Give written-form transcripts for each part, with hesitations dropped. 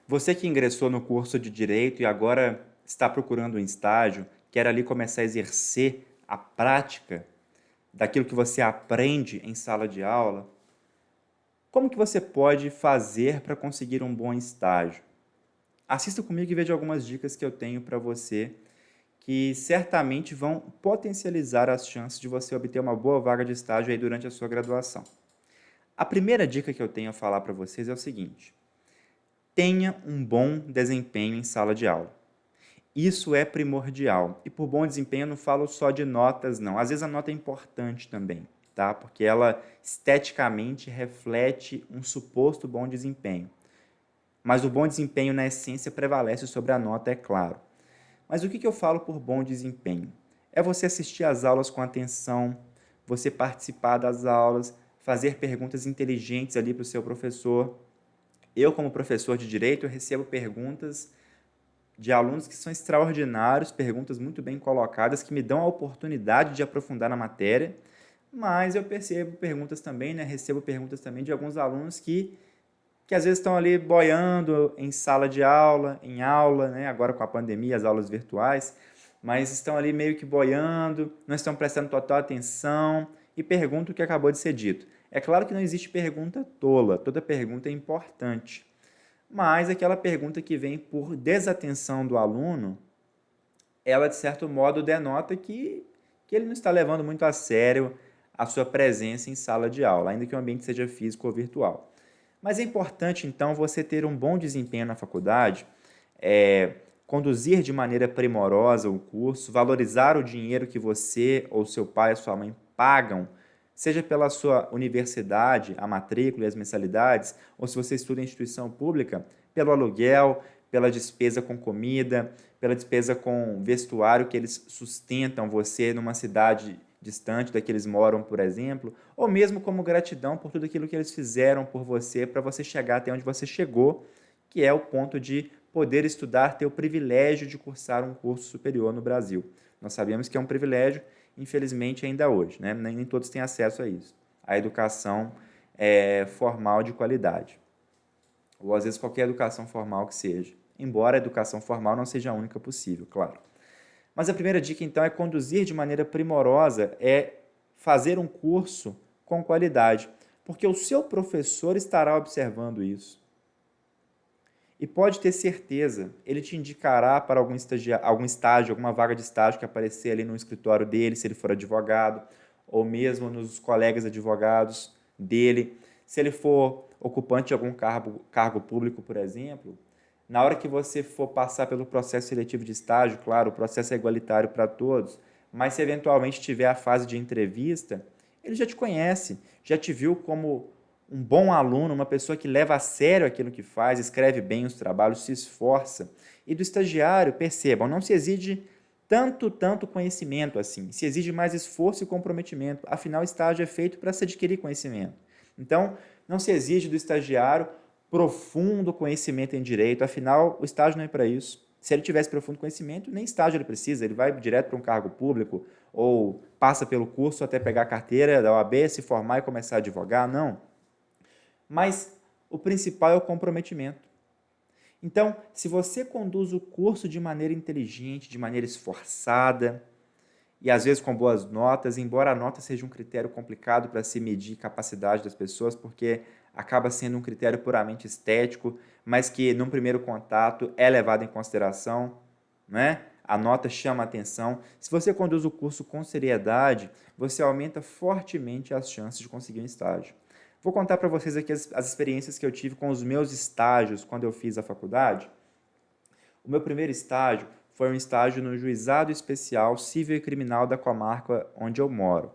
Você que ingressou no curso de Direito e agora está procurando um estágio, quer ali começar a exercer a prática daquilo que você aprende em sala de aula, como que você pode fazer para conseguir um bom estágio? Assista comigo e veja algumas dicas que eu tenho para você que certamente vão potencializar as chances de você obter uma boa vaga de estágio aí durante a sua graduação. A primeira dica que eu tenho a falar para vocês é o seguinte: tenha um bom desempenho em sala de aula. Isso é primordial. E por bom desempenho eu não falo só de notas, não. Às vezes a nota é importante também, tá? Porque ela esteticamente reflete um suposto bom desempenho. Mas o bom desempenho, na essência, prevalece sobre a nota, é claro. Mas o que eu falo por bom desempenho? É você assistir às aulas com atenção, você participar das aulas, fazer perguntas inteligentes ali para o seu professor. Eu, como professor de direito, eu recebo perguntas de alunos que são extraordinários, perguntas muito bem colocadas, que me dão a oportunidade de aprofundar na matéria, mas eu percebo perguntas também, né, recebo perguntas também de alguns alunos que às vezes estão ali boiando em sala de aula, em aula, né, agora com a pandemia, as aulas virtuais, mas estão ali meio que boiando, não estão prestando total atenção e perguntam o que acabou de ser dito. É claro que não existe pergunta tola, toda pergunta é importante, mas aquela pergunta que vem por desatenção do aluno, ela de certo modo denota que ele não está levando muito a sério a sua presença em sala de aula, ainda que o ambiente seja físico ou virtual. Mas é importante, então, você ter um bom desempenho na faculdade, conduzir de maneira primorosa o curso, valorizar o dinheiro que você ou seu pai ou sua mãe pagam, seja pela sua universidade, a matrícula e as mensalidades, ou se você estuda em instituição pública, pelo aluguel, pela despesa com comida, pela despesa com vestuário que eles sustentam você numa cidade distante da que eles moram, por exemplo, ou mesmo como gratidão por tudo aquilo que eles fizeram por você para você chegar até onde você chegou, que é o ponto de poder estudar, ter o privilégio de cursar um curso superior no Brasil. Nós sabemos que é um privilégio, infelizmente, ainda hoje, né? Nem todos têm acesso a isso, a educação formal de qualidade, ou às vezes qualquer educação formal que seja, embora a educação formal não seja a única possível, claro. Mas a primeira dica, então, é conduzir de maneira primorosa, é fazer um curso com qualidade, porque o seu professor estará observando isso. E pode ter certeza, ele te indicará para algum estágio, alguma vaga de estágio que aparecer ali no escritório dele, se ele for advogado, ou mesmo nos colegas advogados dele. Se ele for ocupante de algum cargo público, por exemplo, na hora que você for passar pelo processo seletivo de estágio, claro, o processo é igualitário para todos, mas se eventualmente tiver a fase de entrevista, ele já te conhece, já te viu como um bom aluno, uma pessoa que leva a sério aquilo que faz, escreve bem os trabalhos, se esforça. E do estagiário, percebam, não se exige tanto conhecimento assim, se exige mais esforço e comprometimento. Afinal, o estágio é feito para se adquirir conhecimento. Então, não se exige do estagiário profundo conhecimento em direito, afinal, o estágio não é para isso. Se ele tivesse profundo conhecimento, nem estágio ele precisa, ele vai direto para um cargo público ou passa pelo curso até pegar a carteira da OAB, se formar e começar a advogar, não. Mas o principal é o comprometimento. Então, se você conduz o curso de maneira inteligente, de maneira esforçada, e às vezes com boas notas, embora a nota seja um critério complicado para se medir capacidade das pessoas, porque acaba sendo um critério puramente estético, mas que num primeiro contato é levado em consideração, né? A nota chama a atenção. Se você conduz o curso com seriedade, você aumenta fortemente as chances de conseguir um estágio. Vou contar para vocês aqui as experiências que eu tive com os meus estágios quando eu fiz a faculdade. O meu primeiro estágio foi um estágio no Juizado Especial Civil e Criminal da comarca onde eu moro.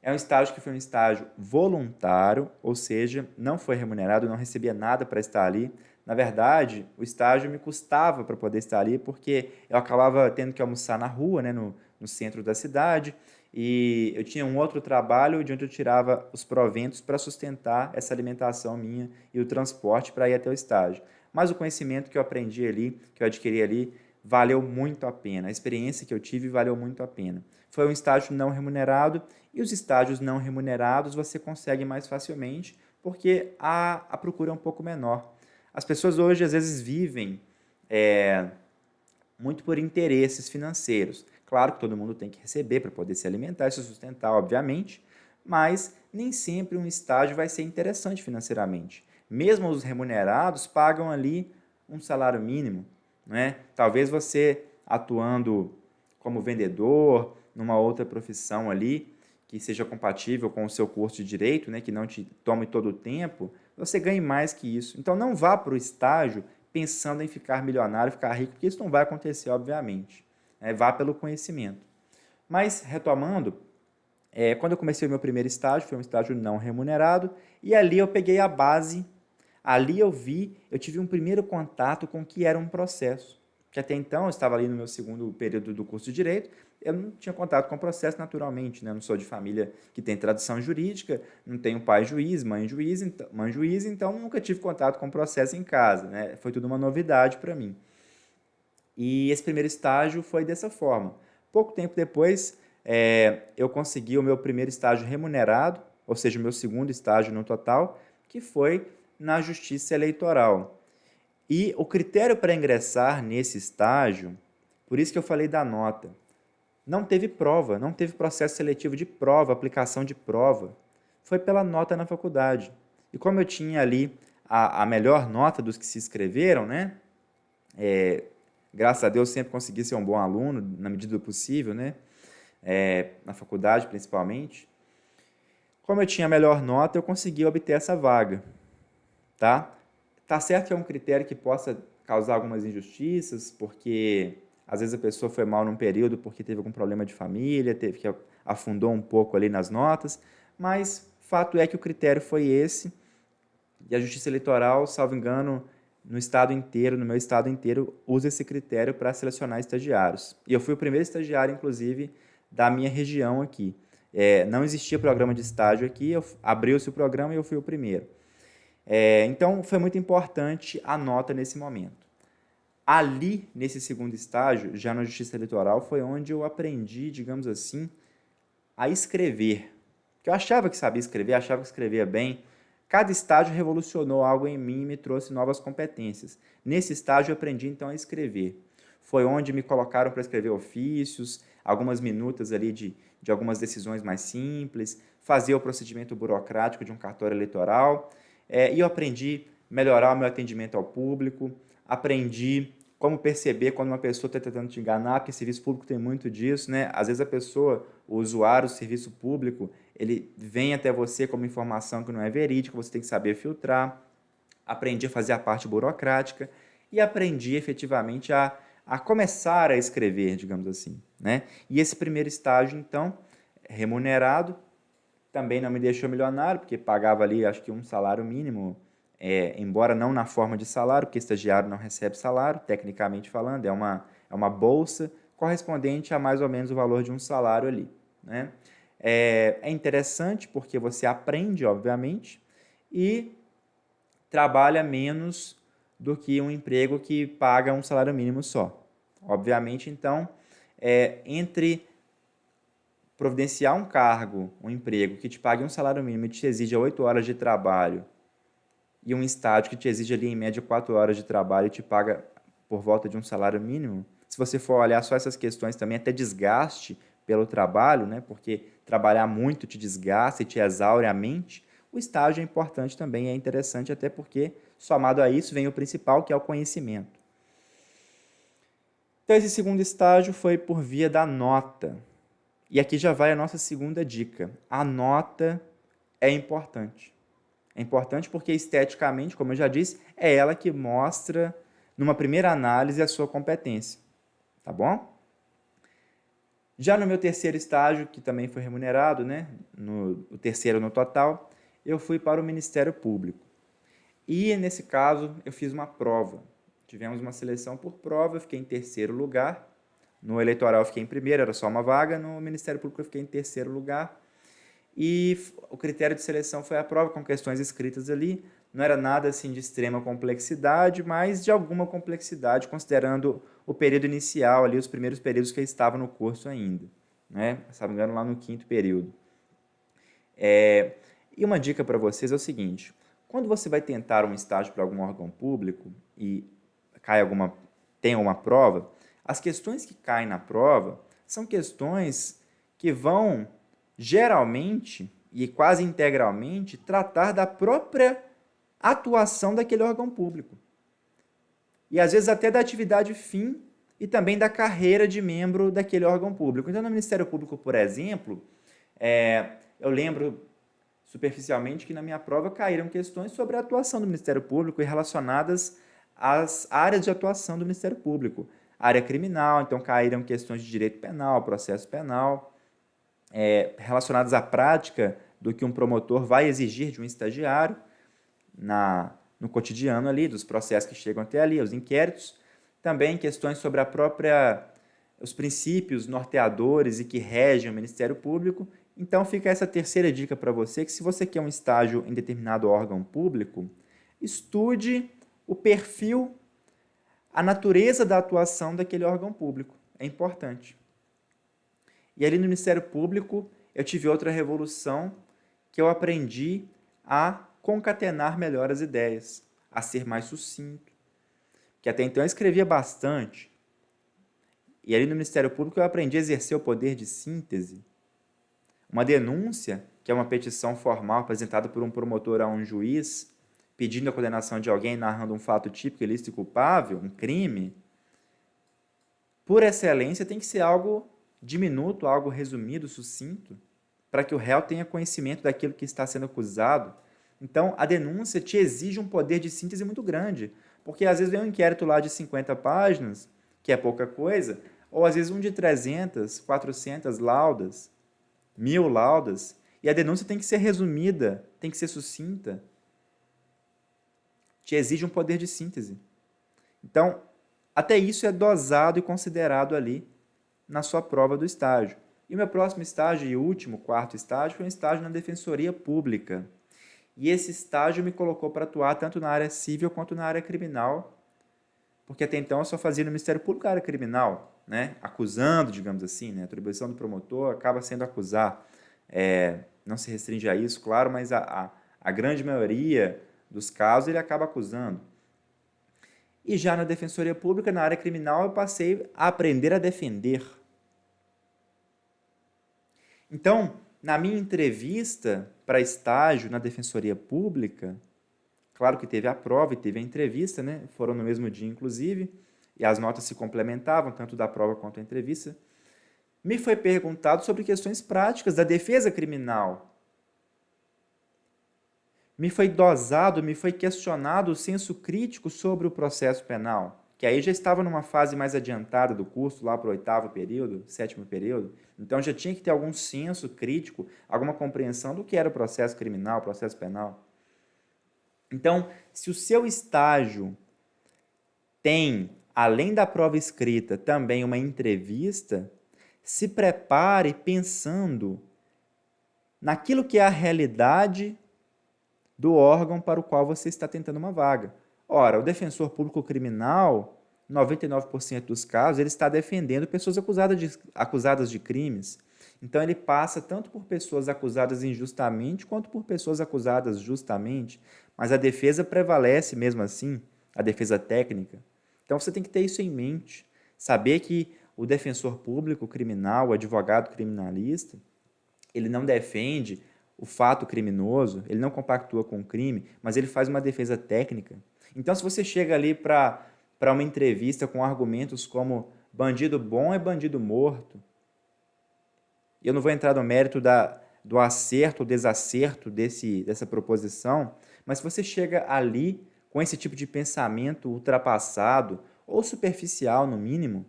É um estágio que foi um estágio voluntário, ou seja, não foi remunerado, não recebia nada para estar ali. Na verdade, o estágio me custava para poder estar ali, porque eu acabava tendo que almoçar na rua, né, no centro da cidade, e eu tinha um outro trabalho de onde eu tirava os proventos para sustentar essa alimentação minha e o transporte para ir até o estágio. Mas o conhecimento que eu aprendi ali, que eu adquiri ali, valeu muito a pena. A experiência que eu tive valeu muito a pena. Foi um estágio não remunerado e os estágios não remunerados você consegue mais facilmente porque a procura é um pouco menor. As pessoas hoje, às vezes, vivem muito por interesses financeiros. Claro que todo mundo tem que receber para poder se alimentar e se sustentar, obviamente, mas nem sempre um estágio vai ser interessante financeiramente. Mesmo os remunerados pagam ali um salário mínimo, né? Talvez você atuando como vendedor, numa outra profissão ali, que seja compatível com o seu curso de direito, né, que não te tome todo o tempo, você ganhe mais que isso. Então não vá para o estágio pensando em ficar milionário, ficar rico, porque isso não vai acontecer, obviamente. Vá pelo conhecimento. Mas, retomando, quando eu comecei o meu primeiro estágio, foi um estágio não remunerado, e ali eu peguei a base, ali eu tive um primeiro contato com o que era um processo. Que até então, eu estava ali no meu segundo período do curso de Direito, eu não tinha contato com o processo naturalmente, né? Eu não sou de família que tem tradição jurídica, não tenho pai juiz, mãe juiz, então nunca tive contato com o processo em casa, né? Foi tudo uma novidade para mim. E esse primeiro estágio foi dessa forma. Pouco tempo depois, eu consegui o meu primeiro estágio remunerado, ou seja, o meu segundo estágio no total, que foi na Justiça Eleitoral. E o critério para ingressar nesse estágio, por isso que eu falei da nota, não teve prova, não teve processo seletivo de prova, aplicação de prova. Foi pela nota na faculdade. E como eu tinha ali a melhor nota dos que se inscreveram, né? Graças a Deus sempre consegui ser um bom aluno, na medida do possível, né? Na faculdade principalmente. Como eu tinha a melhor nota, eu consegui obter essa vaga. Tá? Tá certo que é um critério que possa causar algumas injustiças, porque às vezes a pessoa foi mal num período porque teve algum problema de família, teve que afundou um pouco ali nas notas, mas fato é que o critério foi esse, e a Justiça Eleitoral, salvo engano, no estado inteiro, no meu estado inteiro, usa esse critério para selecionar estagiários. E eu fui o primeiro estagiário, inclusive, da minha região aqui. Não existia programa de estágio aqui, abriu-se o programa e eu fui o primeiro. Então, foi muito importante a nota nesse momento. Ali, nesse segundo estágio, já na Justiça Eleitoral, foi onde eu aprendi, digamos assim, a escrever. Porque eu achava que sabia escrever, achava que escrevia bem. Cada estágio revolucionou algo em mim e me trouxe novas competências. Nesse estágio, eu aprendi, então, a escrever. Foi onde me colocaram para escrever ofícios, algumas minutas ali de algumas decisões mais simples, fazer o procedimento burocrático de um cartório eleitoral. E eu aprendi a melhorar o meu atendimento ao público, aprendi como perceber quando uma pessoa está tentando te enganar, porque serviço público tem muito disso, né? Às vezes a pessoa, o usuário do serviço público, ele vem até você com uma informação que não é verídica, você tem que saber filtrar. Aprendi a fazer a parte burocrática e aprendi efetivamente a começar a escrever, digamos assim, né? E esse primeiro estágio, então, remunerado, também não me deixou milionário, porque pagava ali, acho que um salário mínimo, embora não na forma de salário, porque estagiário não recebe salário, tecnicamente falando, é uma bolsa correspondente a mais ou menos o valor de um salário ali, né? É interessante porque você aprende, obviamente, e trabalha menos do que um emprego que paga um salário mínimo só. Obviamente, então, entre providenciar um cargo, um emprego que te pague um salário mínimo e te exija 8 horas de trabalho e um estágio que te exige ali em média 4 horas de trabalho e te paga por volta de um salário mínimo, se você for olhar só essas questões também, até desgaste pelo trabalho, né? Porque trabalhar muito te desgasta e te exaure a mente, o estágio é importante também, é interessante até porque, somado a isso, vem o principal, que é o conhecimento. Então, esse segundo estágio foi por via da nota. E aqui já vai a nossa segunda dica. A nota é importante. É importante porque, esteticamente, como eu já disse, é ela que mostra, numa primeira análise, a sua competência. Tá bom? Já no meu terceiro estágio, que também foi remunerado, né? O terceiro no total, eu fui para o Ministério Público. E, nesse caso, eu fiz uma prova. Tivemos uma seleção por prova, eu fiquei em terceiro lugar. No eleitoral eu fiquei em primeiro, era só uma vaga. No Ministério Público eu fiquei em terceiro lugar. E o critério de seleção foi a prova, com questões escritas ali. Não era nada assim de extrema complexidade, mas de alguma complexidade, considerando o período inicial ali, os primeiros períodos que eu estava no curso ainda, né? Se não me engano, lá no quinto período. E uma dica para vocês é o seguinte: quando você vai tentar um estágio para algum órgão público e tem alguma prova, as questões que caem na prova são questões que vão, geralmente e quase integralmente, tratar da própria atuação daquele órgão público. E às vezes até da atividade fim e também da carreira de membro daquele órgão público. Então, no Ministério Público, por exemplo, eu lembro superficialmente que na minha prova caíram questões sobre a atuação do Ministério Público e relacionadas às áreas de atuação do Ministério Público. Área criminal, então caíram questões de direito penal, processo penal, relacionadas à prática do que um promotor vai exigir de um estagiário no cotidiano ali, dos processos que chegam até ali, os inquéritos. Também questões sobre os princípios norteadores e que regem o Ministério Público. Então fica essa terceira dica para você, que se você quer um estágio em determinado órgão público, estude o perfil, a natureza da atuação daquele órgão público. É importante. E ali no Ministério Público, eu tive outra revolução, que eu aprendi a concatenar melhor as ideias, a ser mais sucinto. Que até então eu escrevia bastante. E ali no Ministério Público eu aprendi a exercer o poder de síntese. Uma denúncia, que é uma petição formal apresentada por um promotor a um juiz, pedindo a condenação de alguém, narrando um fato típico, ilícito e culpável, um crime, por excelência tem que ser algo diminuto, algo resumido, sucinto, para que o réu tenha conhecimento daquilo que está sendo acusado. Então, a denúncia te exige um poder de síntese muito grande, porque às vezes vem um inquérito lá de 50 páginas, que é pouca coisa, ou às vezes um de 300, 400 laudas, 1000 laudas, e a denúncia tem que ser resumida, tem que ser sucinta. Te exige um poder de síntese. Então, até isso é dosado e considerado ali na sua prova do estágio. E o meu próximo estágio e último, quarto estágio, foi um estágio na Defensoria Pública. E esse estágio me colocou para atuar tanto na área civil quanto na área criminal, porque até então eu só fazia no Ministério Público a área criminal, né? Acusando, digamos assim, né? A atribuição do promotor acaba sendo acusar. Não se restringe a isso, claro, mas a grande maioria dos casos ele acaba acusando. E já na Defensoria Pública, na área criminal, eu passei a aprender a defender. Então, na minha entrevista para estágio na Defensoria Pública, claro que teve a prova e teve a entrevista, né? Foram no mesmo dia, inclusive, e as notas se complementavam, tanto da prova quanto da entrevista. Me foi perguntado sobre questões práticas da defesa criminal. Me foi dosado, me foi questionado o senso crítico sobre o processo penal, que aí já estava numa fase mais adiantada do curso, lá para o 8º período, 7º período, então já tinha que ter algum senso crítico, alguma compreensão do que era o processo criminal, o processo penal. Então, se o seu estágio tem, além da prova escrita, também uma entrevista, se prepare pensando naquilo que é a realidade do órgão para o qual você está tentando uma vaga. Ora, o defensor público criminal, 99% dos casos, ele está defendendo pessoas acusadas de crimes. Então, ele passa tanto por pessoas acusadas injustamente, quanto por pessoas acusadas justamente. Mas a defesa prevalece mesmo assim, a defesa técnica. Então, você tem que ter isso em mente. Saber que o defensor público criminal, o advogado criminalista, ele não defende o fato criminoso, ele não compactua com o crime, mas ele faz uma defesa técnica. Então, se você chega ali para uma entrevista com argumentos como bandido bom é bandido morto, eu não vou entrar no mérito do acerto ou desacerto dessa proposição, mas se você chega ali com esse tipo de pensamento ultrapassado ou superficial, no mínimo,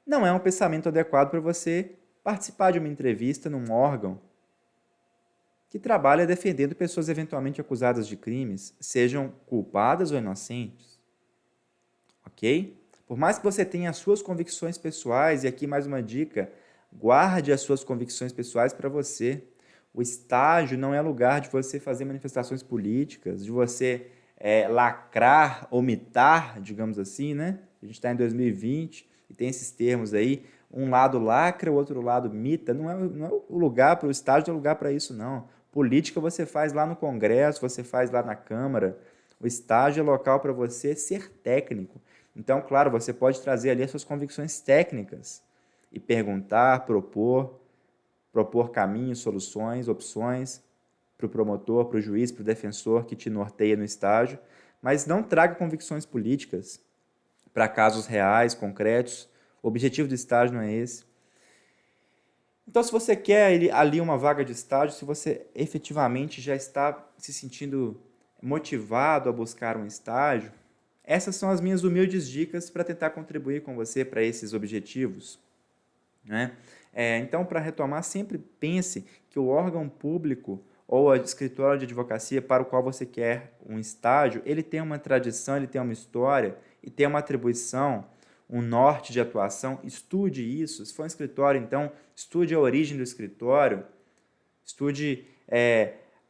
não é um pensamento adequado para você participar de uma entrevista num órgão que trabalha defendendo pessoas eventualmente acusadas de crimes, sejam culpadas ou inocentes. Ok? Por mais que você tenha as suas convicções pessoais, e aqui mais uma dica, guarde as suas convicções pessoais para você. O estágio não é lugar de você fazer manifestações políticas, de você lacrar, omitar, digamos assim, né? A gente está em 2020 e tem esses termos aí, um lado lacra, o outro lado mita. Não é o lugar para o estágio, não é lugar para isso, não. Política você faz lá no Congresso, você faz lá na Câmara. O estágio é local para você ser técnico. Então, claro, você pode trazer ali as suas convicções técnicas e perguntar, propor caminhos, soluções, opções para o promotor, para o juiz, para o defensor que te norteia no estágio, mas não traga convicções políticas para casos reais, concretos. O objetivo do estágio não é esse. Então, se você quer ali uma vaga de estágio, se você efetivamente já está se sentindo motivado a buscar um estágio, essas são as minhas humildes dicas para tentar contribuir com você para esses objetivos, né? Então, para retomar, sempre pense que o órgão público ou a escritório de advocacia para o qual você quer um estágio, ele tem uma tradição, ele tem uma história e tem uma atribuição, um norte de atuação. Estude isso. Se for um escritório, então, estude a origem do escritório, estude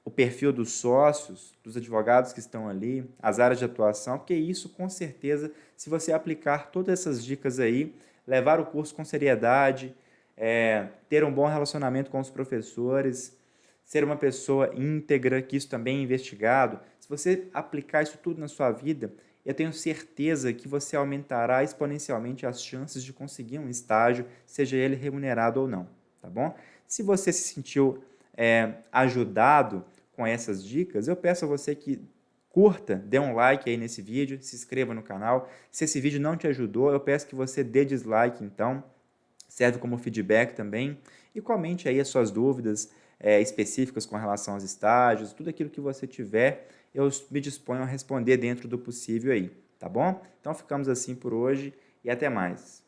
o perfil dos sócios, dos advogados que estão ali, as áreas de atuação, porque isso, com certeza, se você aplicar todas essas dicas aí, levar o curso com seriedade, ter um bom relacionamento com os professores, ser uma pessoa íntegra, que isso também é investigado, se você aplicar isso tudo na sua vida, eu tenho certeza que você aumentará exponencialmente as chances de conseguir um estágio, seja ele remunerado ou não, tá bom? Se você se sentiu ajudado com essas dicas, eu peço a você que curta, dê um like aí nesse vídeo, se inscreva no canal. Se esse vídeo não te ajudou, eu peço que você dê dislike, então, serve como feedback também, e comente aí as suas dúvidas específicas com relação aos estágios, tudo aquilo que você tiver, eu me disponho a responder dentro do possível aí, tá bom? Então ficamos assim por hoje e até mais.